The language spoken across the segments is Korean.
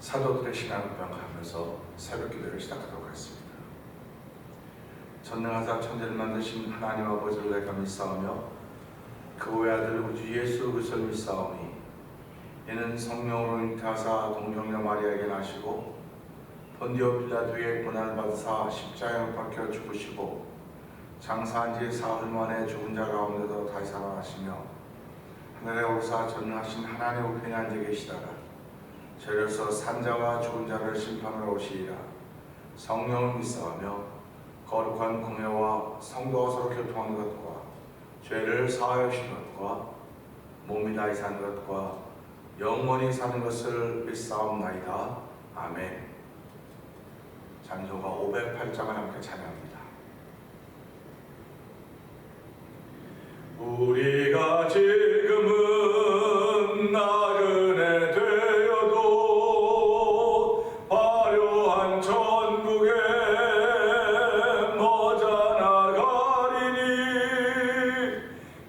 사도들의 신앙을 평가하면서 새벽 기도를 시작하도록 하겠습니다. 전능하사 천지를 만드신 하나님 아버지를 내가 믿사오며 그 외아들 우주 예수 그리스도를 믿사오니 이는 성령으로 잉태하사 동정녀 마리아에게 나시고 본디오 빌라도의 고난을 받으사 십자가에 못 박혀 죽으시고 장사한 지 사흘 만에 죽은 자 가운데서 다시 살아나시며 하늘에 오르사 전능하신 하나님 우편에 앉아 계시다가 저리로서 산자와 죽은 자를 심판하러 오시리라. 성령을 믿사오며 거룩한 공회와 성도와 서로 교통하는 것과 죄를 사하여 주신 것과 몸이 다시 사는 것과 영원히 사는 것을 믿사옵나이다. 아멘. 찬송가 508장을 함께 찬양합니다. 우리가 지금은 나그네 되어도 화려한 천국에 머자 나가리니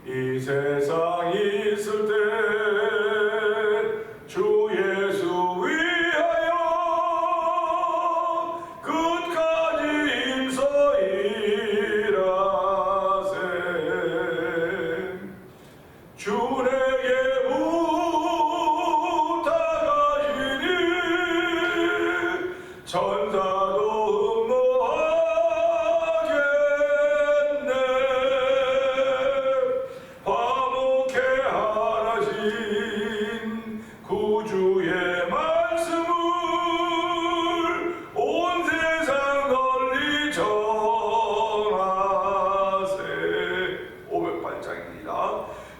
이 세상 있을 때 주 예수 위하여 끝까지 힘써 일하세. 주 내게 부탁하시니 천사도 음모하겠네. 화목해 하라신 구주의 말씀을 온 세상 널리 전하세. 508장입니다.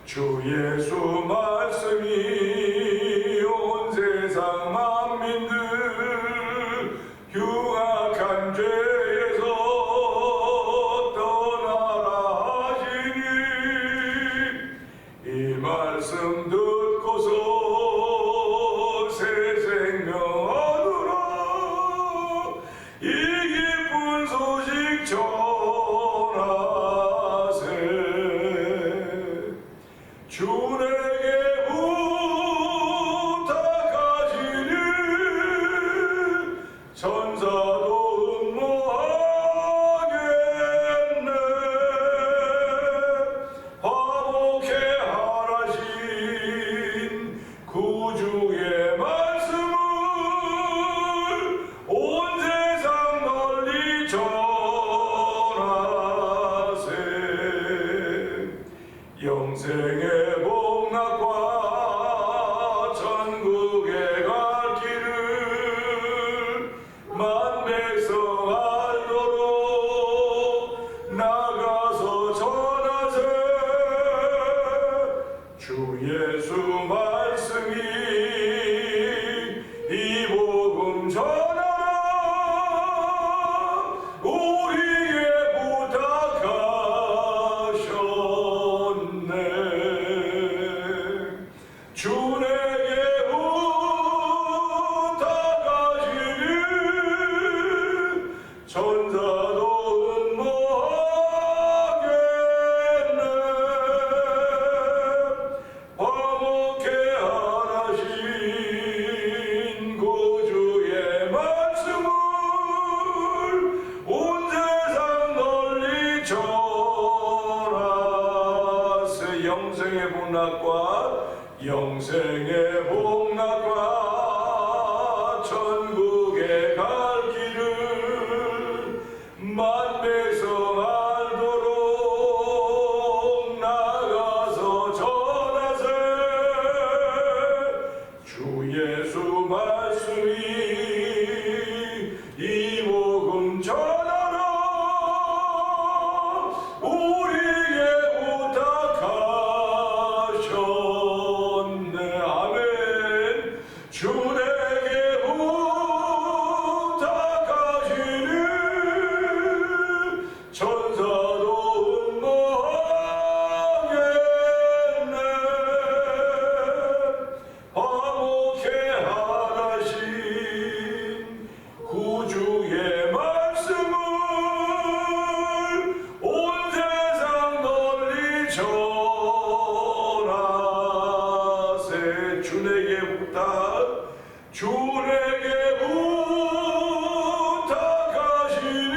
주 예수 말씀이 온 세상 만민들 흉악한 죄에서 떠나라 하시니 이 말씀 듣고서 새 생명 얻으라. 이 기쁜 소식 전하세. 주 내게 부탁하시니 천사도 음모하겠네. 화목해 하라신 구주의 말씀을 온 세상 널리 전하세. 영생의 복락과 천국에 갈 길을 만백성 알도록 나가서 전하세. 주 예수 말씀이 이 복음 전하라. 우리에게 부탁하셨네. 주 내게 부탁하시니 천사도 음모하겠네. 화목해 하라신 구주의 말씀을 온 세상 널리 전하세. 영생의 복락과 영생의 복락과 천국에 갈 길을 만백성 알도록 나가서 전하세. 주 예수 말씀이 이 복음 전하라. 우리에게 부탁하셨네. 아멘. 주 내게 부탁하시니 천사도 음모하겠네. 화목해 하라신 구주의 말씀을 온 세상 널리 전하세. 주 내게 부탁 주 내게 부탁하시니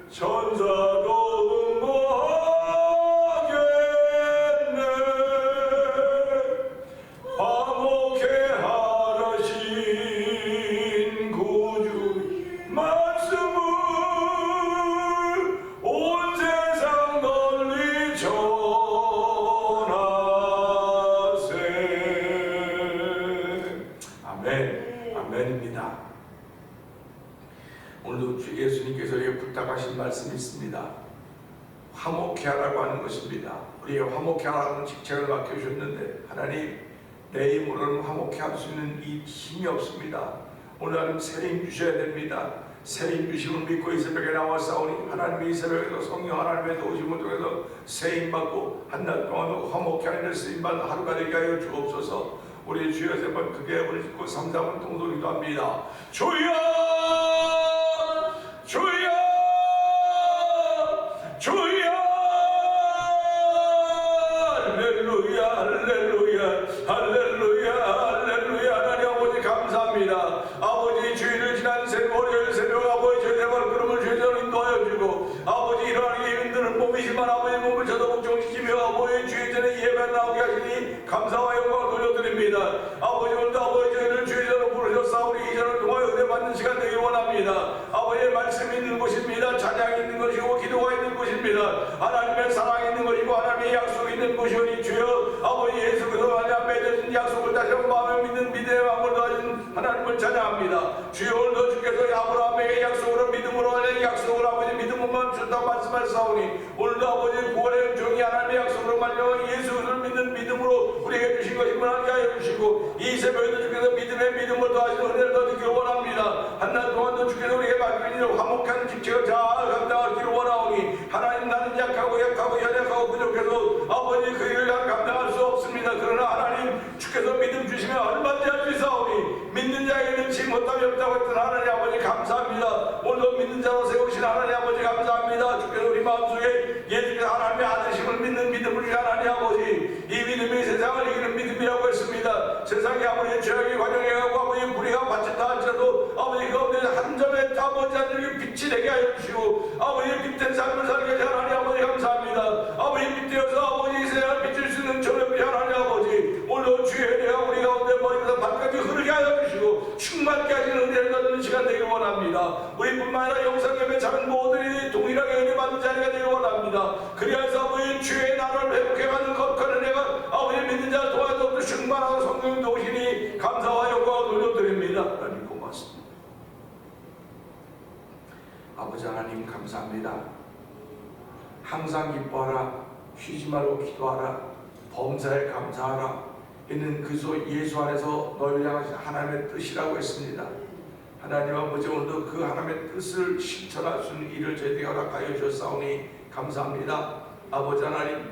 천사도 응모하겠네. 화목해 하라신 구주 말씀을 온 세상 널리 전하세. 아멘. 아멘입니다. 오늘도 주 예수님께서 우리에게 부탁하신 말씀이 있습니다. 화목해 하라고 하는 것입니다. 우리에게 화목해 하라는 직책을 맡겨주셨는데 하나님, 내 힘으로는 화목해 할 수 있는 이 힘이 없습니다. 오늘 하나님 새 힘 주셔야 됩니다. 새 힘 주심을 믿고 이 새벽에 나와싸우니 하나님의 이 새벽에도 성령 하나님의 도우심을 통해서 새 힘 받고 한날 동안 화목해 하는 쓰임받는 하루가 되게 하여 주옵소서. 우리 주여 세 번 크게 우리 짓고 3, 4번 통소리도 합니다. 주여 주여 주여 할렐루야 할렐루야 할렐루야 할렐루야. 하나님 아버지 감사합니다. 아버지 주일을 지난 월요일 새벽 아버지 저희의 발걸음을 주의대로 인도하여 주고 아버지 일어나기 힘든 몸이지만 아버지 몸을 저도 복종시키며 아버지 주일 전에 예배 나오게 하시니 감사와 영광을 돌려드립니다. 아버지 오늘도 아버지 저희를 주의대로 부르셨사오니 이전을 통하여 은혜 받는 시간 되길 원합니다. 아버지의 말씀이 있는 곳입니다. 찬양이 있는 것이고 기도가 있는 곳입니다. 하나님의 사랑이 있는 것이고 하나님의 약속이 있는 곳이오니 주여 아버지 예수 그리스도 안에 맺어진 약속을 다시 한번 마음에 믿는 믿음의 마음을 더하신 하나님을 찬양합니다. 주여 오늘도 주께서 아브라함에게 약속으로 믿음으로 하는 약속을 아버지 믿음으로만 주셨다고 말씀하셨사오니 오늘도 아버지 구원의 종이 하나님의 약속으로 말려 예수 그리스도를 믿는 믿음으로 우리에게 주신 것임을 알게 하여 주시고 이 새벽에도 주께서 믿음의 믿음을 더하신 은혜를 더 듣기를 원합니다. 한날 동안도 주께서 우리에게 맡기는 화목한 직책을 잘 감당하기를 원하오니 하나님 나는 약하고 연약하고 부족해서 아버지 그 일을 감당할 수 없습니다. 그러나 하나님 주께서 믿음 주시면 얼마든지 할 수 있사오니 믿는 자에게는 지 못함이 없다고 했던 하나님 아버지 감사합니다. 오늘도 믿는 자로 세우신 하나님 아버지 감사합니다. 주께서 우리 마음속에 예수께서 하나님의 아들심을 믿는 믿음을 주신 하나님 아버지, 이 믿음이 세상을 이기는 믿음이라고 했습니다. 세상에 아버지 죄악의 관영해가고 아버지 불의가 바친다 할지라도 아버지 가운데 한 점에 아버지 하나님 빛이 되게 하여 주시고 아버지 빛된 삶을 살게 하신 하나님 아버지 감사합니다. 아버지 빛되어서 아버지 세상을 비출 수 있는 저녁이 하나님 아버지, 오늘도 주의 은혜가 우리 가운데 머리부터 발까지 흐르게 하여 주시고 충만케 하시는 은혜를 받는 시간 되길 원합니다. 우리뿐만 아니라 영상예배 참은 모두들이 동일하게 은혜 받는 자리가 되길 원합니다. 그리하여서 아버지 주의 나라를 회복해가는 거룩한 은혜가 아버지 믿는 자를 도와서 충만하고 성령 도우시니 감사와 영광을 돌려드립니다. 하나님 고맙습니다. 아버지 하나님 감사합니다. 항상 기뻐하라, 쉬지 말고 기도하라, 범사에 감사하라. 이는 그리스도 예수 안에서 너희를 향하신 하나님의 뜻이라고 했습니다. 하나님 아버지 오늘도 그 하나님의 뜻을 실천할 수 있는 일을 저희에게 허락하여 주셨사오니 감사합니다. 아버지 하나님,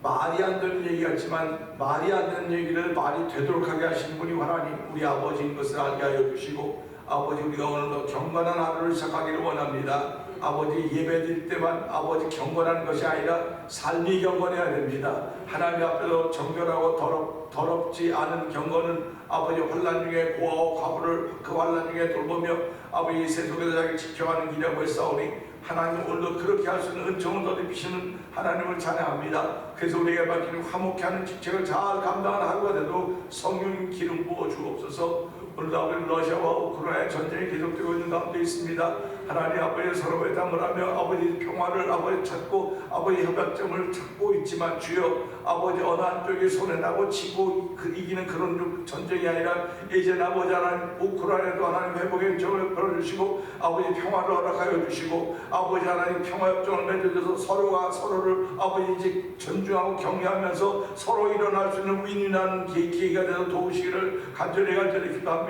말이 안 되는 얘기 같지만 말이 안 되는 얘기를 말이 되도록 하게 하신 분이 하나님 우리 아버지인 것을 알게 하여 주시고 아버지 우리가 오늘도 경건한 하루를 시작하기를 원합니다. 아버지 예배드릴 때만 아버지 경건한 것이 아니라 삶이 경건해야 됩니다. 하나님 앞에서 정결하고 더럽지 않은 경건은 아버지 환난 중에 고아와 과부를 그 환난 중에 돌보며 아버지 세속에서 자기 지켜가는 길이라고 했사오니 하나님 오늘도 그렇게 할 수 있는 은총을 더입히시는 하나님을 찬양합니다. 그래서 우리에게 맡기는 화목케 하는 직책을 잘 감당하는 하루가 되도록 성령 기름 부어 주옵소서. 오늘도 아버지 러시아와 우크라이나의 전쟁이 계속되고 있는 가운데 있습니다. 하나님 아버지 서로 회담을 하며 아버지 평화를 아버지 찾고 아버지 협약점을 찾고 있지만 주여 아버지 어느 한쪽이 손해나고 지고 이기는 그런 전쟁이 아니라 이제 아버지 하나님 우크라이나도 하나님 회복의 행정을 벌어주시고 아버지 평화를 허락하여 주시고 아버지 하나님 평화협정을 맺어줘서 서로가 서로를 아버지 이제 존중하고 격려하면서 서로 일어날 수 있는 윈윈한 계기가 되어 도우시기를 간절히 기도합니다.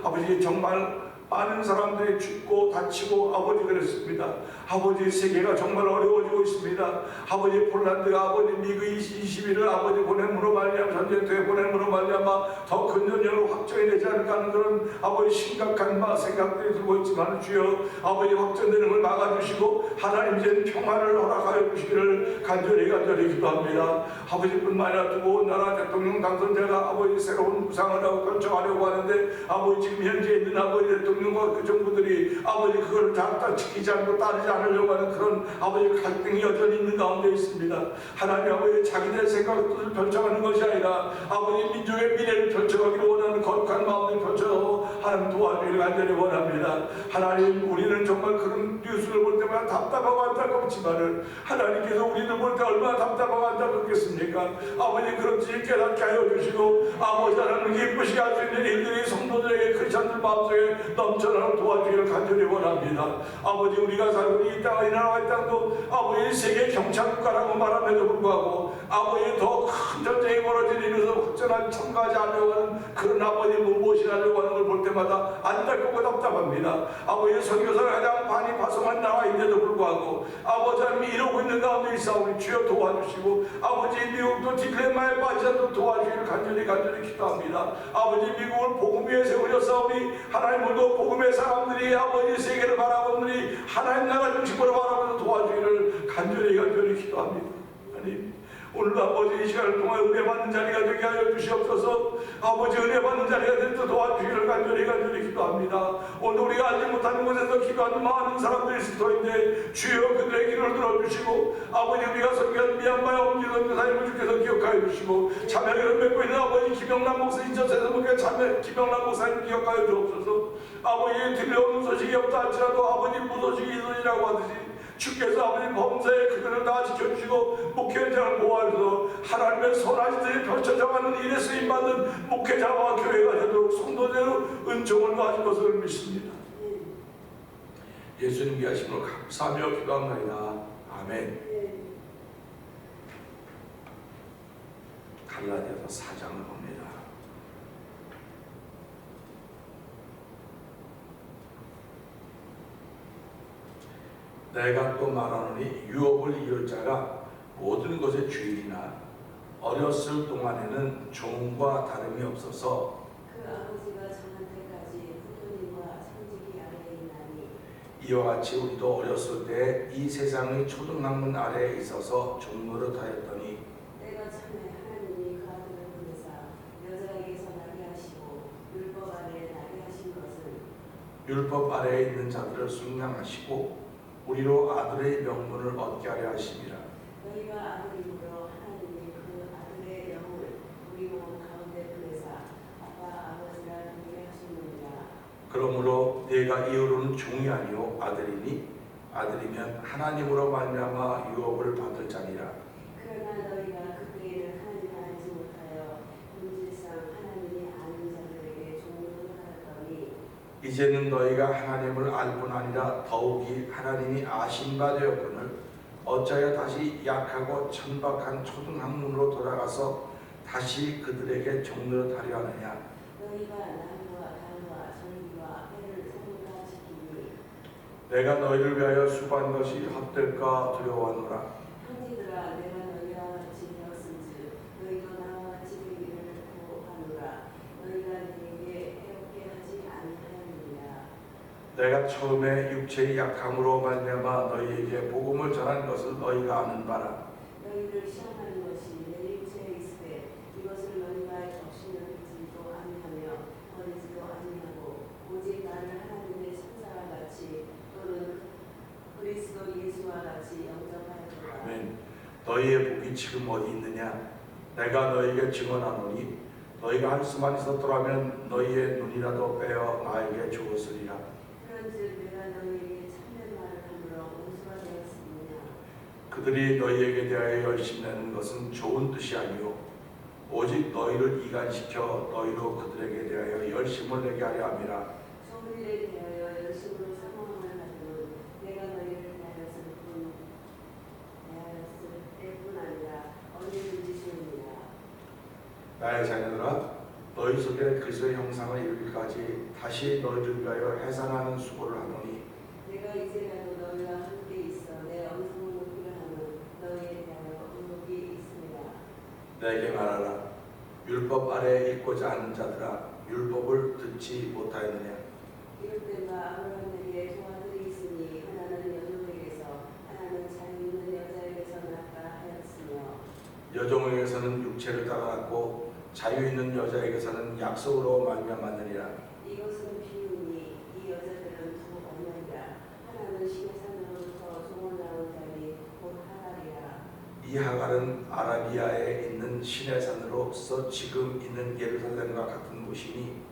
아버지 정말 많은 사람들이 죽고 다치고 아버지 그랬습니다. 아버지 세계가 정말 어려워지고 있습니다. 아버지 폴란드가 아버지 미국 21을 아버지 보냄으로 말미암아 전쟁터에 보냄으로 말미암아 더 큰 전쟁으로 확정이 되지 않을까 하는 그런 아버지 심각한 생각들이 들고 있지만 주여 아버지 확정되는 걸 막아주시고 하나님 이제 평화를 허락하여 주시기를 간절히 기도합니다. 아버지뿐만 아니라 두 나라 대통령 당선자가 아버지 새로운 구상을 하고 결정하려고 하는데 아버지 지금 현재 있는 아버지 대통령과 그 정부들이 아버지 그걸 다 지키지 않고 따르지 않으려고 하는 그런 아버지 갈등이 여전히 있는 가운데 있습니다. 하나님 아버지 자기들의 생각을 결정하는 것이 아니라 아버지 민족의 미래를 결정하기를 원하는 거룩한 마음을 펼쳐서 하나님 도와주기를 간절히 원합니다. 하나님 우리는 정말 그런 뉴스를 볼 때마다 답답하고 안타깝지만은 하나님께서 우리를 볼 때 얼마나 답답하고 안타깝겠습니까? 아버지 그런 짓을 깨닫게 하여 주시고 아버지 하나님 기쁘시게 할 수 있는 일들이 성도들에게 크리스천들 마음속에 넘쳐나는 도와주기를 간절히 원합니다. 아버지 우리가 살고 이 땅, 이 나라와 이 땅도 아버지 세계 경찰국가라고 말함에도 불구하고 아버지 더 큰 전쟁이 벌어진 일에서 확전한 참가하지 않으려고 하는 그런 아버지 무엇이라려고 하는 걸 볼 때마다 안타깝고 답답합니다. 아버지 선교사가 가장 많이 파송한 나라인데도 불구하고 아버지 하나님이 이러고 있는 가운데 있사오니 주여 도와주시고 아버지 미국도 딜레마에 빠지셔도 도와주기를 간절히 기도합니다. 아버지 미국을 복음 위에 세우셨사오니 하나님 오늘도 복음의 사람들이 아버지 세계를 바라보느니 하나님 나라 중심으로 바라보면서 도와주기를 간절히 기도합니다. 하나님 오늘도 아버지 이 시간을 통해 은혜 받는 자리가 되게 하여 주시옵소서. 아버지 은혜 받는 자리가 될 때 도와주기를 간절히 기도합니다. 오늘 우리가 알지 못하는 곳에서 기도하는 많은 사람들이 있을 터인데 주여 그들의 기도를 들어주시고 아버지 우리가 섬기는 미얀마의 엄지 선교사님을 주께서 기억하여 주시고 자매를 맺고 있는 아버지 김영란 목사 인천에서 목회 자매 김영란 목사님 기억하여 주옵소서. 아버지 들려오는 소식이 없다 할지라도 아버지 무소식이 있으리라고 하듯이 주께서 아버지 범사에 그들을 다 지켜주시고 목회 현장을 보호하셔서 하나님의 선하시들이 펼쳐져가는 일에 쓰임받는 목회자와 교회가 되도록 성도대로 은총을 가진 것을 믿습니다. 예수님 귀하심으로 감사하며 기도합니다. 아멘. 갈라디아서 4장을 봅니다. 내가 또 말하노니 유업을 이룰 자가 모든 것의 주인이나 어렸을 동안에는 종과 다름이 없어서 그 아버지가 정한 때까지 부모님과 상직이 아래에 있나니 이와 같이 우리도 어렸을 때 이 세상의 초등학문 아래에 있어서 종노릇 하였더니 때가 참에 하나님이 그 아들을 보내사 여자에게서 나게 하시고 율법 아래에 나게 하신 것은 율법 아래에 있는 자들을 순양하시고 우리로 아들의 명분을 얻게 하려 하심이라. 너희가 아들이므로 하나님이 그 아들의 영을 우리 몸 가운데 보내사 아빠 아버지라 부르게 하시느니라. 그러므로 내가 이후로는 종이 아니요 아들이니 아들이면 하나님으로 말미암아 유업을 받을 자니라. 그러나 너희가 그때에는 하나님을 알지 못하여 본질상 하나님이 아는 자들에게 종으로 하였더니 이제는 너희가 하나님을 알 뿐 아니라 더욱이 하나님이 아신 바 되었거늘 어찌하여 다시 약하고 천박한 초등학문으로 돌아가서 다시 그들에게 종노릇 하려 하느냐. 너희가 나무와 단과 절기와 해를 성가시키니 내가 너희를 위하여 수고한 것이 헛될까 두려워하노라. 형제들아 내가 너희와 같이 되었은즉 너희도 나와 같이 되기를 구하노라. 너희가 내게 해롭게 하지 아니하였느니라. 내가 처음에 육체의 약함으로 말미암아 너희에게 복음을 전한 것을 너희가 아는 바라. 너희를 시험하는 것이 내 육체에 있으되 이것을 너희가 적신하지도 아니하며 버리지도 아니하고 오직 나를 하나님의 천사와 같이 또는 그리스도 예수와 같이 영접하였도다. 아멘. 너희의 복이 지금 어디 있느냐? 내가 너희에게 증언하노니 너희가 할 수만 있었더라면 너희의 눈이라도 빼어 나에게 주었으리라. 그런즉 내가 너희에게 참된 말을 함으로 원수가 되었으느냐. 그들이 너희에게 대하여 열심내는 것은 좋은 뜻이 아니요 오직 너희를 이간시켜 너희로 그들에게 대하여 열심을 내게 하려 함이라. 좋은 일에 대하여 열심으로 사모함을 하지만 내가 너희를 대하였을 때뿐 아니라 언제든지 시옵니다. 나의 자녀들아 너희 속에 그리스도의 형상을 이루기까지 다시 너희를 위하여 해산하는 수고를 하노니 내가 이제라도 너희와 함께 있어 내 엄성을 높이려 하는 너희에 대하여 의혹이 있습니다. 내게 말하라. 율법 아래 있고자 하는 자들아 율법을 듣지 못하였느냐. 이럴 때가 아브라함에게 두 아들이 있으니 하나는 여종에게서 하나는 자유 있는 여자에게서 낳았다 하였으며 여종에게서는 육체를 따라났고 자유 있는 여자에게서는 약속으로 말미암았느니라. 이것은 비유니 이 여자들은 두 어머니라. 하나는 신의 산으로부터 종을 낳은 자니 곧 하갈이라. 이 하갈은 아라비아에 있는 시내 산으로서 지금 있는 예루살렘과 같은 곳이니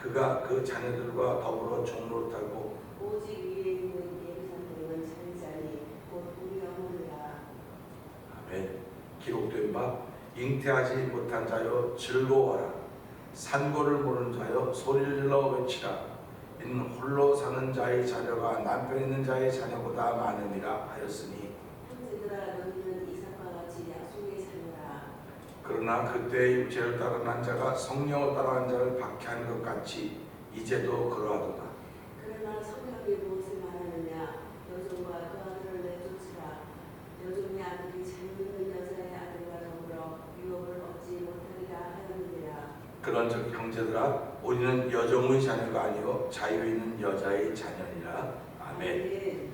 그가 그 자녀들과 더불어 종노릇하고 오직 위에 있는 예루살렘은 자유자니 곧 우리 어머니라. 아멘. 기록된 바 잉태하지 못한 자여 즐거워하라. 산고를 모르는 자여 소리를 질러 외치라. 이는 홀로 사는 자의 자녀가 남편 있는 자의 자녀보다 많음이라 하였으니 형제들아 너희는 이삭과 같이 약속의 자녀라. 그러나 그때의 육체를 따라 난 자가 성령을 따라 난 자를 박해하는 것 같이 이제도 그러하도다. 그러나 성경이 무엇을 말하느냐. 여종과 그 아들을 내쫓으라. 여종의 아들이 자유 있는 여자의 아들과 더불어 유업을 얻지 못하리라 하였느니라. 그런즉 형제들아 우리는 여종의 자녀가 아니요 자유 있는 여자의 자녀니라. 아멘.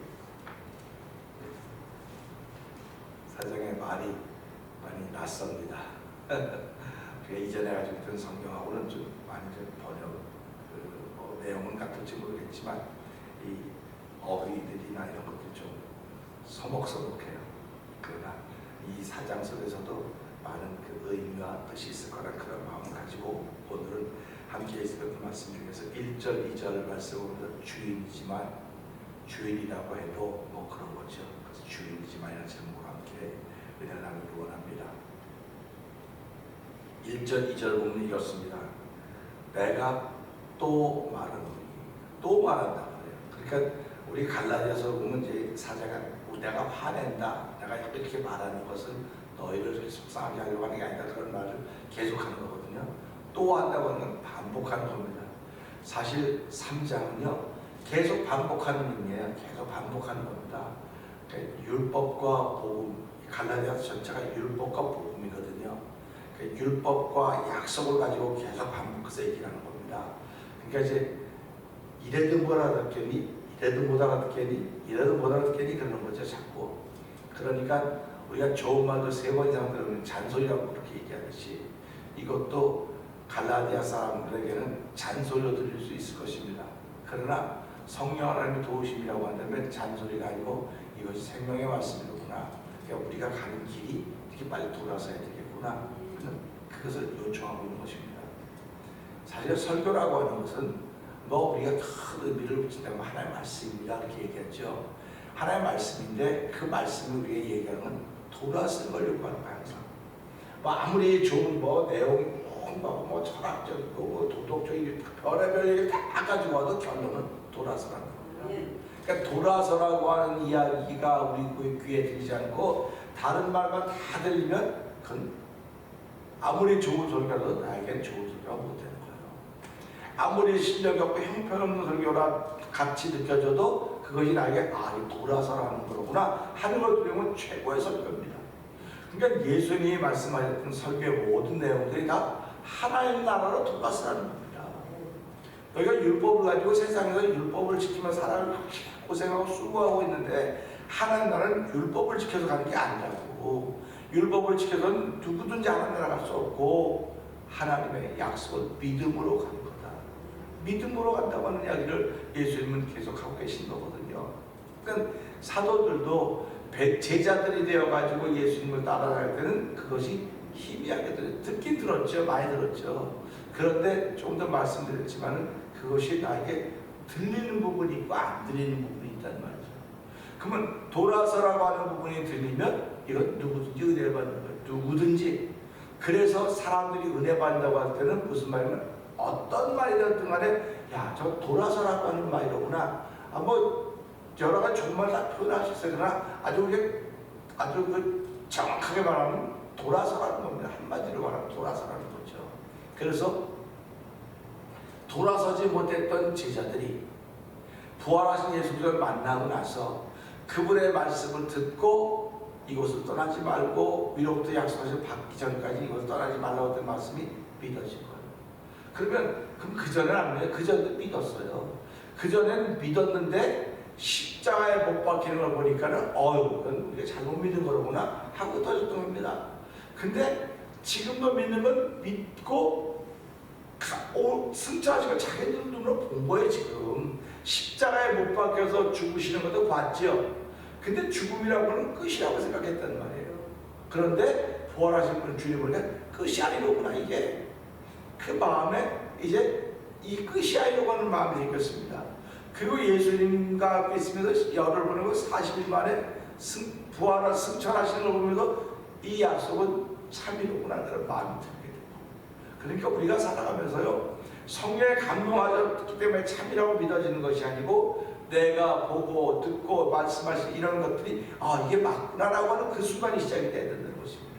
사장의 말이 많이 낯섭니다. 우리가 이전에 가지고 있던 성경하고는 좀 많이 좀 번역 내용은 같을지 모르겠지만 이 어휘들이나 이런 것도 좀 서먹서먹해요. 그러나 이 사장 속에서도 많은 그 의미와 뜻이 있을 거라 그런 마음을 가지고 오늘은 함께 있었던 말씀 중에서 1절, 2절 말씀을 보면서 주인이지만 주인이라고 해도 뭐 그런 거죠. 그래서 주인이지만이라는 제목과 함께 은혜를 나누기 원합니다. 1절, 2절 보면 이렇습니다. 내가 또 말하노니 또 말한다 그래요. 그러니까 우리 갈라디아서 보면 이제 사자가 내가 화낸다, 내가 이렇게 말하는 것은 너희를 속상하게 하려고 하는 게 아니다 그런 말을 계속하는 거거든요. 또 한다고 하는 건 반복하는 겁니다. 사실 3장은요 계속 반복하는 의미예요. 계속 반복하는 겁니다. 그러니까 율법과 복음, 갈라디아서 전체가 율법과 복음이거든요. 그러니까 율법과 약속을 가지고 계속 반복해서 얘기를 하는 겁니다. 그러니까 이제 이래도 못 알아듣겠니? 이래도 못 알아듣겠니? 이래도 못 알아듣겠니? 그러는 거죠 자꾸. 그러니까 우리가 좋은 말도 3번 이상 들으면 잔소리라고 그렇게 얘기하듯이 이것도 갈라디아 사람들에게는 잔소리로 들릴 수 있을 것입니다. 그러나 성령 하나님의 도우심이라고 한다면 잔소리가 아니고 이것이 생명의 말씀이구나. 그러니까 우리가 가는 길이 이렇게 빨리 돌아서야 되겠구나. 그것을 요청하고 있는 것입니다. 사실 설교라고 하는 것은 뭐 우리가 큰 의미를 붙인다면 하나님의 말씀입니다 이렇게 얘기했죠. 하나님의 말씀인데 그 말씀을 우리가 얘기하는 건 돌아서 걸 요구하는 거야 항상. 뭐 아무리 좋은 뭐 내용이 뭐 철학적이고 뭐 도덕적이고 별의별 얘기 다 가지고 와도 결론은 돌아서라는 겁니다. 그러니까 돌아서라고 하는 이야기가 우리 귀에 들리지 않고 다른 말만 다 들리면 그건 아무리 좋은 설교라도 나에겐 좋은 설교가 못 되는 거예요. 아무리 실력이 없고 형편없는 설교라 같이 느껴져도 그것이 나에게 돌아서라는 거구나 하는 걸 들으면 최고의 설교입니다. 그러니까 예수님이 말씀하셨던 설교의 모든 내용들이 다 하나님 나라로 돌아서라는 겁니다. 너희가 율법을 가지고 세상에서 율법을 지키며 살아가고 고생하고 수고하고 있는데 하나님 나라는 율법을 지켜서 가는 게 아니라고. 율법을 지켜서는 누구든지 하나님 나라 갈 수 없고 하나님의 약속은 믿음으로 가는 거다. 믿음으로 간다고 하는 이야기를 예수님은 계속하고 계신 거거든요. 그러니까 사도들도 제자들이 되어가지고 예수님을 따라갈 때는 그것이 희미하게 듣긴 들었죠. 많이 들었죠. 그런데 좀 더 말씀드렸지만은 그것이 나에게 들리는 부분이 있고 안 들리는 부분이 있단 말이죠. 그러면 돌아서라고 하는 부분이 들리면 이건 누구든지 은혜를 받는 거예요. 누구든지. 그래서 사람들이 은혜 받는다고 할 때는 무슨 말이냐면 어떤 말이든 간에 야, 저 돌아서라고 하는 말이로구나. 뭐 여러 가지 정말 다 표현할 수 있어요. 그러나 아주 정확하게 말하면 돌아서라는 겁니다. 한마디로 말하면 돌아서라는 거죠. 그래서 돌아서지 못했던 제자들이 부활하신 예수님을 만나고 나서 그분의 말씀을 듣고 이곳을 떠나지 말고 위로부터 약속하신 받기 전까지 이곳을 떠나지 말라고 했던 말씀이 믿어진 거예요. 그럼 그전에는 안 믿어요. 그전에도 믿었어요. 그전에는 믿었는데 십자가에 못 박히는 걸 보니까는 그건 우리가 잘못 믿은 거로구나 하고 터졌던 겁니다. 근데 지금도 믿는 건 믿고 승천하시고 자기들 눈으로 본 거예요. 지금 십자가에 못 박혀서 죽으시는 것도 봤죠. 근데 죽음이라고는 끝이라고 생각했단 말이에요. 그런데 부활하신 분 주님 보니까 끝이 아니로구나. 이게 그 마음에 이제 이 끝이 아니라고 하는 마음이 생겼습니다. 그리고 예수님과 함께 있으면서 열을 보내고 40일 만에 부활한 승천하시는 걸 보면서 이 약속은 참이로구나 그런 마음이 들게 됩니다. 그러니까 우리가 살아가면서요, 성령에 감동하셨기 때문에 참이라고 믿어지는 것이 아니고 내가 보고 듣고 말씀하신 이런 것들이 이게 맞구나라고 하는 그 순간이 시작이 돼야 된다는 것입니다.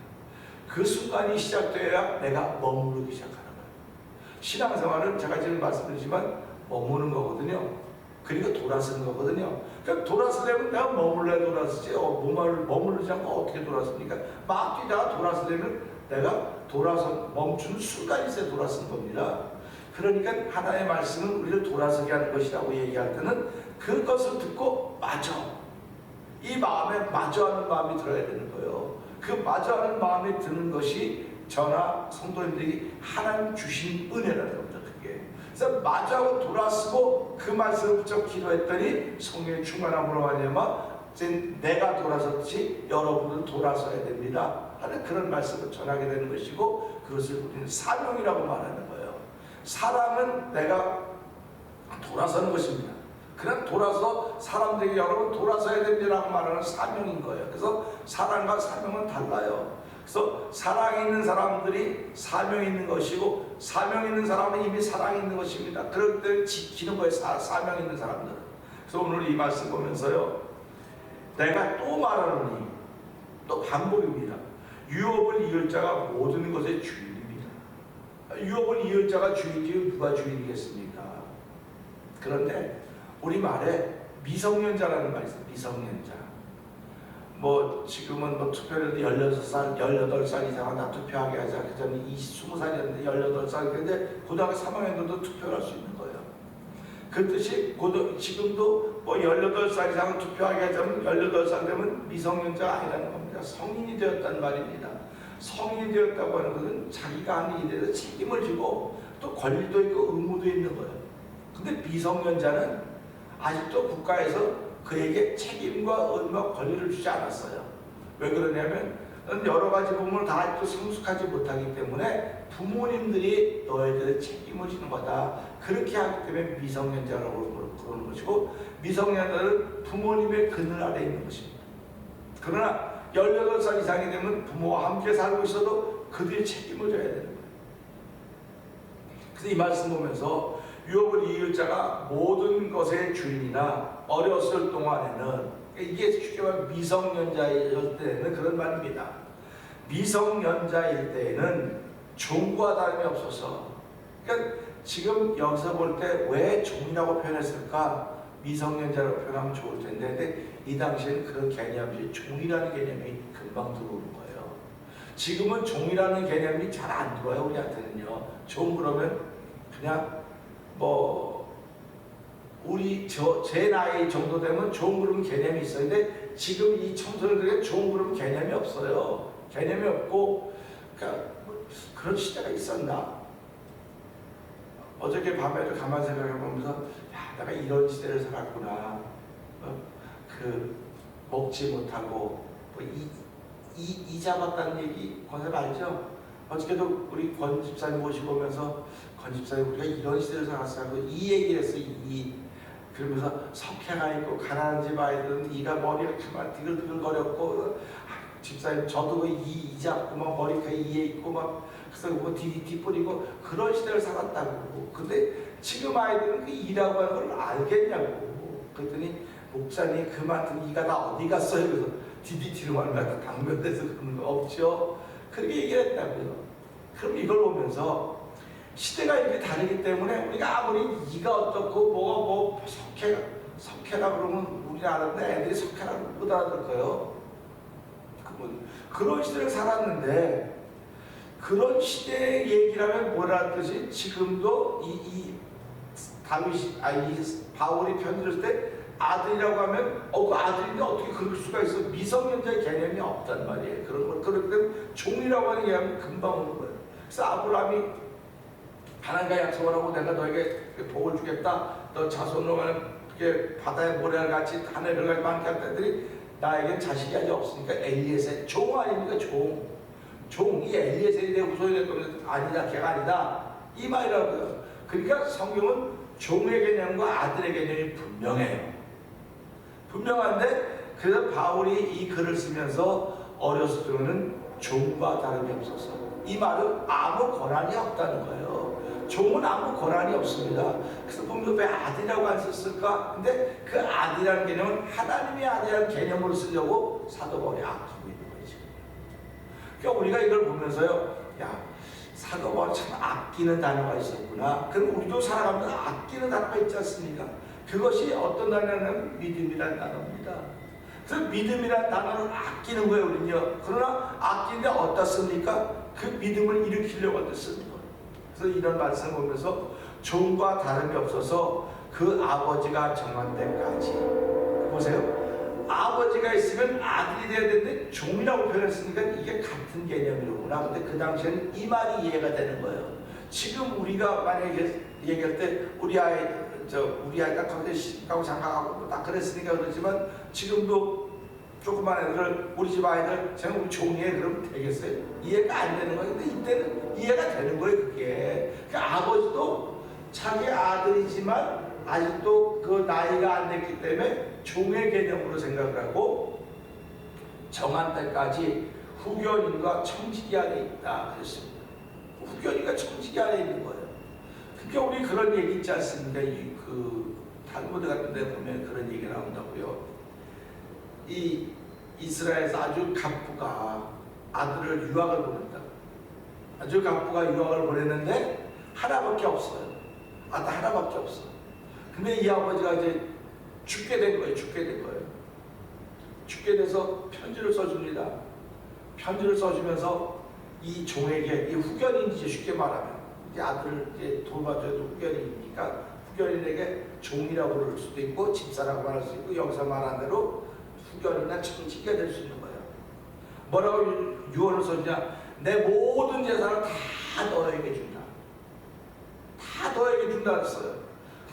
그 순간이 시작돼야 내가 머무르기 시작하는 거예요. 신앙생활은 제가 지금 말씀드리지만 머무는 거거든요. 그리고 돌아서는 거거든요. 그러니까 돌아서려면 내가 머물러야 돌아서지 머무르지 않고 어떻게 돌아섭니까? 막 뛰다가 돌아서려면 내가 돌아서 멈추는 순간이 있어야 돌아서는 겁니다. 그러니까 하나님의 말씀은 우리를 돌아서게 하는 것이라고 얘기할 때는 그것을 듣고 맞아. 이 마음에 맞아하는 마음이 들어야 되는 거예요. 그 맞아하는 마음이 드는 것이 저나 성도님들이 하나님 주신 은혜라는 겁니다. 그게. 그래서 맞아하고 돌아서고 그 말씀을 붙여 기도했더니 성령의 충만함으로 말미암아 내가 돌아섰지 여러분은 돌아서야 됩니다 하는 그런 말씀을 전하게 되는 것이고, 그것을 우리는 사명이라고 말하는 거예요. 사랑은 내가 돌아서는 것입니다. 그냥 돌아서 사람들에게 여러분 돌아서야 됩니다라고 말하는 사명인 거예요. 그래서 사랑과 사명은 달라요. 그래서 사랑이 있는 사람들이 사명이 있는 것이고, 사명이 있는 사람은 이미 사랑이 있는 것입니다. 그럴 때 지키는 거예요. 사명이 있는 사람들은. 그래서 오늘 이 말씀 보면서요, 내가 또 말하노니, 또 반복입니다. 유업을 이을 자가 모든 것의 주인입니다. 유업을 이을 자가 주인이지 누가 주인이겠습니까? 그런데 우리 말에 미성년자라는 말이 있어요. 미성년자. 지금은 투표를 16살, 18살 이상은 다 투표하게 하자. 그 전에 20살이었는데 18살. 근데 고등학교 3학년들도 투표를 할 수 있는 거예요. 그 뜻이 지금도 18살 이상은 투표하게 하자면 18살 되면 미성년자가 아니라는 겁니다. 성인이 되었다는 말입니다. 성인이 되었다고 하는 것은 자기가 하는 일에 대해서 책임을 지고 또 권리도 있고 의무도 있는 거예요. 근데 미성년자는 아직도 국가에서 그에게 책임과 의무와 권리를 주지 않았어요. 왜 그러냐면 여러 가지 부분을 다 아직도 성숙하지 못하기 때문에 부모님들이 너에 대해 책임을 지는 거다. 그렇게 하기 때문에 미성년자라고 그러는 것이고, 미성년자는 부모님의 그늘 아래 있는 것입니다. 그러나 18살 이상이 되면 부모와 함께 살고 있어도 그들이 책임을 져야 되는 거예요. 그래서 이 말씀 보면서 유업을 이을 자가 모든 것의 주인이나 어렸을 동안에는, 이게 쉽게 말하면 미성년자일 때는 그런 말입니다. 미성년자일 때에는 종과 다름이 없어서, 그러니까 지금 여기서 볼 때 왜 종이라고 표현했을까? 미성년자라고 표현하면 좋을 텐데, 근데 이 당시에는 그런 개념이 종이라는 개념이 금방 들어오는 거예요. 지금은 종이라는 개념이 잘 안 들어와요. 우리한테는요. 종 그러면 그냥 제 나이 정도 되면 종 그러면 개념이 있어요. 근데 지금 이 청소년들에게 종 그러면 개념이 없어요. 개념이 없고, 그러니까 그런 시대가 있었나? 어저께 밤에도 가만히 생각해 보면서, 내가 이런 시대를 살았구나. 먹지 못하고 이 잡았다는 얘기 권사 알죠? 어저께도 우리 권 집사님 모시고 오면서, 권 집사님 우리가 이런 시대를 살았어요. 이 얘기를 했어요. 그러면서 석회가 있고 가난한 집 아이들은 이가 머리가 그만 디글디글거렸고, 집사님 저도 이 잡고 막 머리카락에 이에 있고 막 그래서 DDT 뿌리고 그런 시대를 살았다고. 근데 지금 아이들은 그 이라고 하는 걸 알겠냐고. 그랬더니 목사님 그 많은 이가 다 어디 갔어요? 그래서 DDT로 말하면 당면돼서 그런 거 없죠. 그렇게 얘기를 했다고요. 그럼 이걸 보면서 시대가 이렇게 다르기 때문에 우리가 아무리 이가 어떻고 석회라 그러면 우리 알았는데 애들이 석회라고 못 알아들 거예요. 그런 시대를 살았는데, 그런 시대의 얘기라면 뭐라 뜻이 지금도 이 바울이 편지를 쓸 때 아들이라고 하면 그 아들인데 어떻게 그럴 수가 있어? 미성년자의 개념이 없단 말이에요. 그런 걸 그렇기 때문에 종이라고 하는 게 금방 오는 거예요. 그래서 아브라함이 하나님과 약속을 하고 내가 너에게 복을 주겠다. 너 자손으로 가는 바다의 모래알 같이 하늘을 같이 많게 할 때들이 나에겐 자식이 아직 없으니까 엘리에셀 종 아닙니까? 이 엘리에셀이 내 후손이 될 거면 아니다, 걔가 아니다 이 말이라고요. 그러니까 성경은 종의 개념과 아들의 개념이 분명한데 그래서 바울이 이 글을 쓰면서 어렸을 때는 종과 다름이 없어서 이 말은 아무 권한이 없다는 거예요. 종은 아무 권한이 없습니다. 그래서 보면 왜 아들이라고 안 썼을까? 근데 그 아들이라는 개념은 하나님의 아들이라는 개념으로 쓰려고 사도 바울이 아끼고 있는 거지. 그러니까 우리가 이걸 보면서요, 야, 사도 바울이 참 아끼는 단어가 있었구나. 그럼 우리도 살아가면서 아끼는 단어가 있지 않습니까? 그것이 어떤 단어냐면 믿음이라는 단어입니다. 그래서 믿음이라는 단어를 아끼는 거예요, 우리는요. 그러나 아끼는데 어디다 씁니까? 그 믿음을 일으키려고 쓰는 거예요. 그래서 이런 말씀을 보면서 종과 다름이 없어서 그 아버지가 정한 때까지. 보세요. 아버지가 있으면 아들이 돼야 되는데 종이라고 표현했으니까 이게 같은 개념이로구나. 근데 그 당시에는 이 말이 이해가 되는 거예요. 지금 우리가 만약에 얘기할 때 우리 아이가 거기에 시집가고 장가가고 다 그랬으니까 그렇지만 지금도 조그만 애들을 우리 집 아이들 제가 우리 종이에 그러면 되겠어요? 이해가 안 되는 거예요. 근데 이때는 이해가 되는 거예요. 그게 그러니까 아버지도 자기 아들이지만 아직도 그 나이가 안 됐기 때문에 종의 개념으로 생각을 하고 정한 때까지 후견인과 청지기 안에 있다 그랬습니다. 후견인과 청지기 안에 있는 거예요. 그러니까 우리 그런 얘기 있지 않습니까? 그 탈무드 같은 데 보면 그런 얘기 나온다고요. 이 이스라엘에서 아주 갑부가 아들을 유학을 보낸다. 아주 갑부가 유학을 보냈는데 하나밖에 없어요. 아들 하나밖에 없어. 근데 이 아버지가 이제 죽게 된 거예요. 죽게 돼서 편지를 써줍니다. 편지를 써주면서 이 종에게, 이 후견인이지 쉽게 말하면 이제 아들을 이제 돌봐줘도 후견인이니까 후견인에게 종이라고 부를 수도 있고 집사라고 말할 수 있고 여기서 말한 대로 후견이나 청지기가 될 수 있는 거예요. 뭐라고 유언을 썼냐? 내 모든 재산을 다 너에게 준다. 다 너에게 준다 했어요.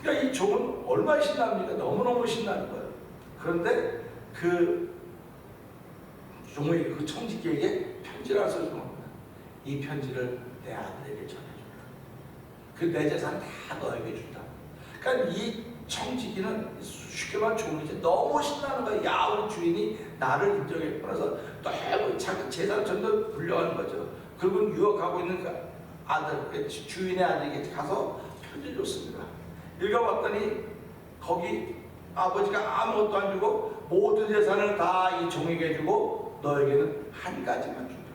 그러니까 이 종은 얼마나 신납니까? 너무너무 신나는 거예요. 그런데 그 종의 그 청지기에게 편지를 써주는 겁니다. 이 편지를 내 아들에게 전해준다. 그 내 재산 다 너에게 준다. 그러니까 이 청지기는 쉽게 말하면 종이지 너무 신나는 거야. 야, 우리 주인이 나를 인정했구나. 그래서 또 자기 재산 전부 불려가는 거죠. 그리고 유학하고 있는 그 아들, 주인의 아들에게 가서 편지 줬습니다. 읽어봤더니 거기 아버지가 아무것도 안 주고 모든 재산을 다 이 종에게 주고 너에게는 한 가지만 준다.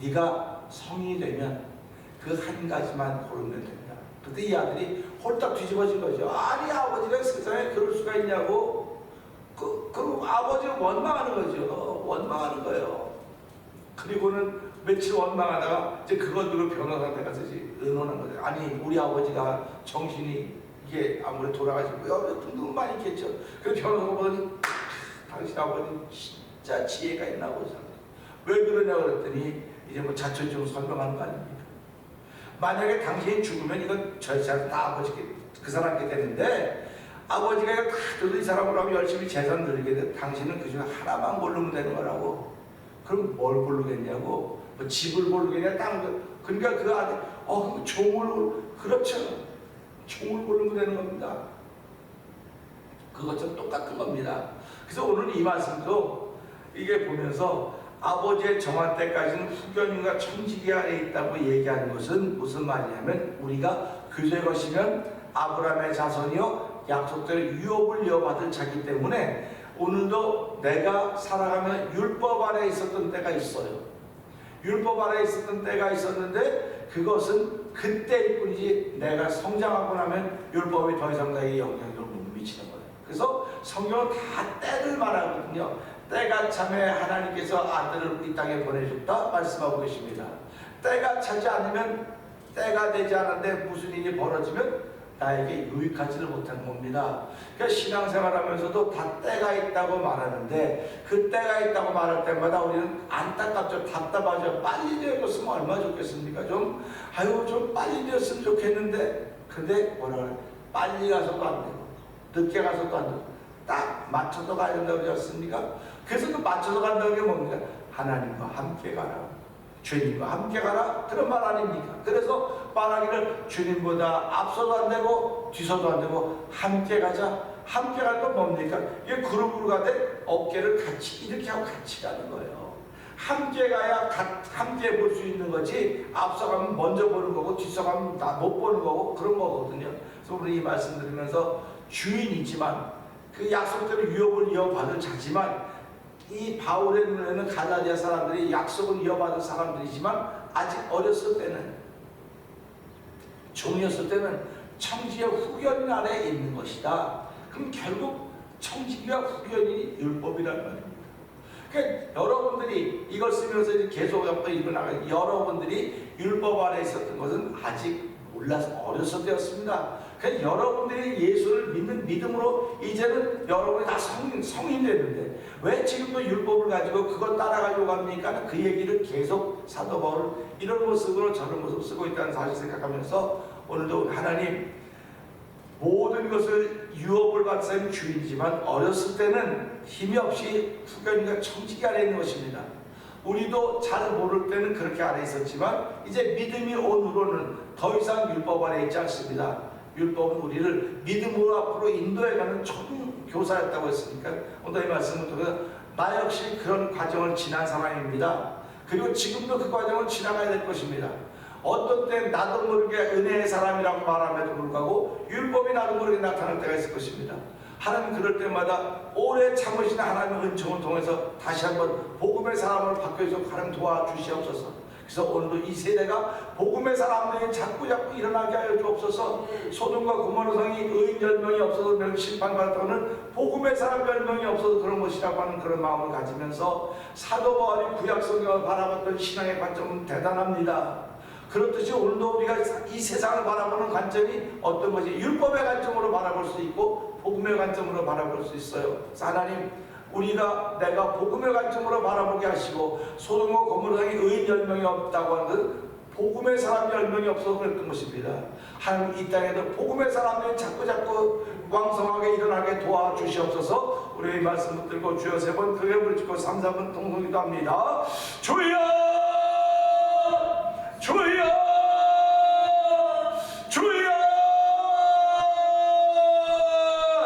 네가 성인이 되면 그 한 가지만 고르면 된다. 그때 이 아들이 홀딱 뒤집어진 거죠. 아니, 아버지가 세상에 그럴 수가 있냐고. 그리고 아버지가 원망하는 거죠. 원망하는 거예요. 그리고는 며칠 원망하다가 이제 그걸 두고 변호사한테 가서 의논한 거죠. 아니, 우리 아버지가 정신이 이게 아무래도 돌아가시고요. 돈도 많이 있겠죠. 그래서 변호사가 보더니 당신 아버지는 진짜 지혜가 있나 보죠. 왜 그러냐고 그랬더니 이제 뭐 자초지종 설명하는 거 아닙니까? 만약에 당신이 죽으면 이건 저 재산 다 아버지께 그 사람께 되는데 아버지가 이거 다 줘도 이 사람으로 하면 열심히 재산 늘리게 돼. 당신은 그 중에 하나만 고르면 되는 거라고. 그럼 뭘 고르겠냐고. 뭐 집을 고르겠냐, 땅을. 그러니까 그 아들, 그럼 종을, 그렇죠. 종을 고르면 되는 겁니다. 그것처럼 똑같은 겁니다. 그래서 오늘 이 말씀도 이게 보면서 아버지의 정한 때까지는 후견인과 청지기 안에 있다고 얘기하는 것은 무슨 말이냐면 우리가 그의 것이면 아브라함의 자손이요 약속대로 유업을 이어받을 자기 때문에 오늘도 내가 살아가면 율법 아래 있었던 때가 있어요. 율법 아래 있었던 때가 있었는데 그것은 그때일 뿐이지 내가 성장하고 나면 율법이 더 이상 나에게 영향력을 못 미치는 거예요. 그래서 성경은 다 때를 말하거든요. 때가 참에 하나님께서 아들을 이 땅에 보내줬다 말씀하고 계십니다. 때가 차지 않으면, 때가 되지 않는데 무슨 일이 벌어지면 나에게 유익하지를 못하는 겁니다. 그러니까 신앙생활하면서도 다 때가 있다고 말하는데, 그 때가 있다고 말할 때마다 우리는 안타깝죠. 답답하죠. 빨리 되었으면 얼마나 좋겠습니까? 좀 빨리 되었으면 좋겠는데, 근데 뭐라 그래? 빨리 가서도 안 되고 늦게 가서도 안 되고 딱 맞춰서 가야 된다고 그러지 않습니까? 그래서 그 맞춰서 간다는 게 뭡니까? 하나님과 함께 가라, 주님과 함께 가라, 그런 말 아닙니까? 그래서 말하기를 주님보다 앞서도 안 되고 뒤서도 안 되고 함께 가자. 함께 가는 건 뭡니까? 이게 그룹으로 가되 어깨를 같이 이렇게 하고 같이 가는 거예요. 함께 가야 함께 볼 수 있는 거지, 앞서가면 먼저 보는 거고 뒤서가면 못 보는 거고 그런 거거든요. 그래서 우리 이 말씀 드리면서 주인이지만 그 약속대로 유업을 이어받을 자지만, 이 바울의 눈에는 갈라디아 사람들이 약속을 이어받을 사람들이지만 아직 어렸을 때는, 종이었을 때는 청지와 후견인 아래에 있는 것이다. 그럼 결국 청지기와 후견인이 율법이라는 말입니다. 그러니까 여러분들이 이걸 쓰면서 계속 읽어나가요. 여러분들이 율법 아래 있었던 것은 아직 몰라서 어렸을 때였습니다. 그러니까 여러분들이 예수를 믿는 믿음으로 이제는 여러분이 다 성인 됐는데 왜 지금도 율법을 가지고 그걸 따라가려고 합니까? 그 얘기를 계속 사도 바울은 이런 모습으로 저런 모습을 쓰고 있다는 사실 생각하면서, 오늘도 하나님 모든 것을 유업을 받은 사람이 주인이지만 어렸을 때는 힘이 없이 후견인과 청지기 아래 있는 것입니다. 우리도 잘 모를 때는 그렇게 아래 있었지만 이제 믿음이 온 후로는 더 이상 율법 아래 있지 않습니다. 율법은 우리를 믿음으로 앞으로 인도해가는 좋은 교사였다고 했으니까 오늘 이 말씀을 통해서 나 역시 그런 과정을 지난 사람입니다. 그리고 지금도 그 과정을 지나가야 될 것입니다. 어떤 때 나도 모르게 은혜의 사람이라고 말함에도 불구하고 율법이 나도 모르게 나타날 때가 있을 것입니다. 하나님 그럴 때마다 오래 참으시는 하나님의 은총을 통해서 다시 한번 복음의 사람으로 바뀌어서 하나님 도와주시옵소서. 그래서 오늘도 이 세대가 복음의 사람들이 자꾸 일어나게 하여 주옵소서. 소돔과 고모라 성이 의인 10명이 없어서 심판받았다고는 복음의 사람 10명이 없어서 그런 것이라고 하는 그런 마음을 가지면서 사도 바울이 구약 성경을 바라봤던 신앙의 관점은 대단합니다. 그렇듯이 오늘도 우리가 이 세상을 바라보는 관점이 어떤 것이 율법의 관점으로 바라볼 수 있고 복음의 관점으로 바라볼 수 있어요. 하나님, 내가 복음의 관점으로 바라보게 하시고, 소돔과 고모라성이 의인 10명이 없다고 하는 것은 복음의 사람이 10명이 없어서 그랬던 것입니다. 하나님 이 땅에도 복음의 사람들이 자꾸 왕성하게 일어나게 도와주시옵소서. 우리의 말씀 붙들고 주여 3번 크게 부르짖고 3, 4번 통성기도 합니다. 주여! 주여! 주여!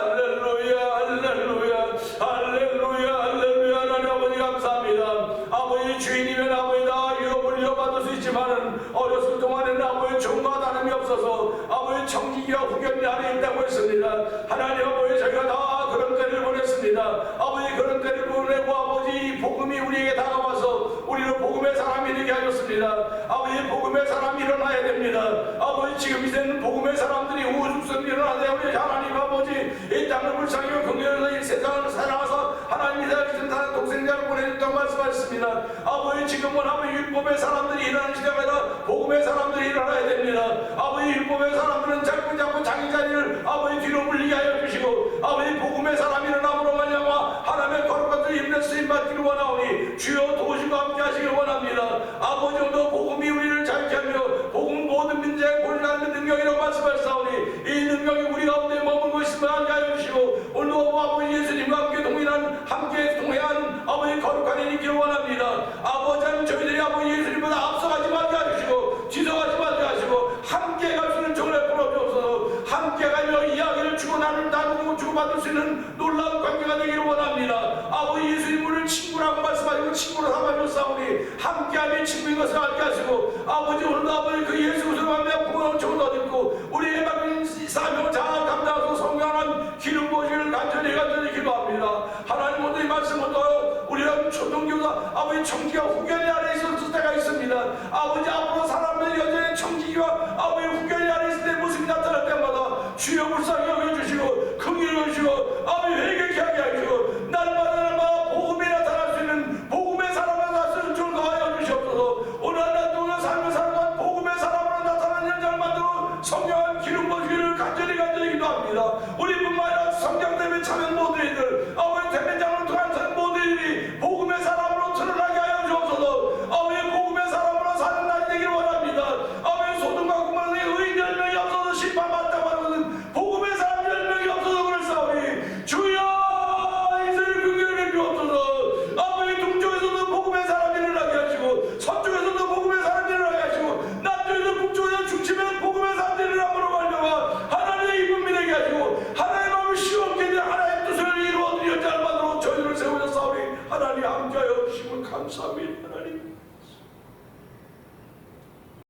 할렐루야! 할렐루야! 할렐루야! 할렐루야! 하나님 아버지 감사합니다. 아버지 주인이면 아버지 다 유업을 이어받을 수 있지만은 어렸을 동안에는 아버지 종과 다름이 없어서 아버지 청지기와 후견이 안에 있다고 했습니다. 하나님 아버지 저희가 다 그런 때를 보냈습니다. 아버지 그런 때를 보내고 아버지 복음이 우리에게 다가와서 우리는 복음의 사람이 되게 하셨습니다. 아버지 복음의 사람이 일어나야 됩니다. 아버지 지금 이제는 복음의 사람들이 우주선 일어나야 우리 하나님 아버지 이 땅을 불쌍히고 긍휼해서 이 세상을 살아가서 하나님이 되신 독생자를 보내줬다고 말씀하셨습니다. 아버지 지금은 아버지 율법의 사람들이 일어나는 시대마다 복음의 사람들이 일어나야 됩니다. 아버지 율법의 사람들은 자꾸 자기 자리를 아버지 뒤로 물리게 하여 주시고 아버지 복음의 사람이 일어남으로 말미암아 하나님의 거룩한 힘내 쓰임받기를 원하오니 주여 도우시고 함께 하시길 원합니다. 아버지 오늘도 복음이 우리를 자유케 하며 복음 모든 민족에 본인하는 능력이라고 말씀하셨사오니 이 능력이 우리 가운데 머물고 있으면 함께 하여 주시고 오늘도 아버지 예수님과 함께 동행한 아버지 거룩한 일이 있기를 원합니다. 아버지 하나님 저희들이 아버지 예수님보다 앞서가지 말게 하시고 뒤서가지 말게 하시고 함께 갈 수 있는 정을 풀어주옵소서. 함께 가며 이야기를 주고 나를 나누고 주고받을 수 있는 놀라운 관계가 되기를 원합니다. 아버지 예수님을 친구라고 말씀하시고 친구로 삼아주사오니 함께하며 친구인 것을 알게 하시고 아버지 오늘도 아버지 그 예수 그리스도로 하며 구원을 정도 듣고 우리의 맡긴 사명을 잘 감당하고 성령한 기름 부으시기를 간절히 기도합니다. 하나님 오늘 이 말씀부터 우리가 초등교사 아버지 청지기와 후견이 아래 있었을 때가 있습니다. 아버지 앞으로 사람들이 여전히 청지기와 아버지 후견이 아래 있을 때 모습이 나타날 때마다 주여 불쌍히 여겨주시고 긍휼히 여기시고 아버지 회개케 하게 하시고 날마다 복음이 나타날 수 있는 복음의 사람을 나서는 줄 더하여 주시옵소서. 오늘 하나 동안 삶을 간절히 기도합니다. 우리뿐만 아니라 성경대회 참여 모두들 아버지 대면장으로 통한 모두들이 복음의 사람으로 드러나게 하여 주옵소서. 아버지 복음의 사람으로 사는 날이 되기를 원합니다. 아버지 소돔과 고모라의 의인 10명이 없어서 심판받다고 하는 복음의 사람 10명이 없어서 그럴사오니 주여 이스라엘 긍휼히 비옵소서. 아버지 동쪽에서도 복음의 사람이 일어나게 하시고 서쪽에서도 복음의 사람이 일어나게 하시고 남쪽에서 북쪽에서 중심에서 복음의 사람들이 일어남으로 말미암아 하나님의 기쁨이 되게 하시고 하나님의 마음을 시원케 하여 하나님의 뜻을 이루어드려 잘 만들어 저희를 세우셨사오니 하나님 함께하여 주심을 감사합니다. 하나님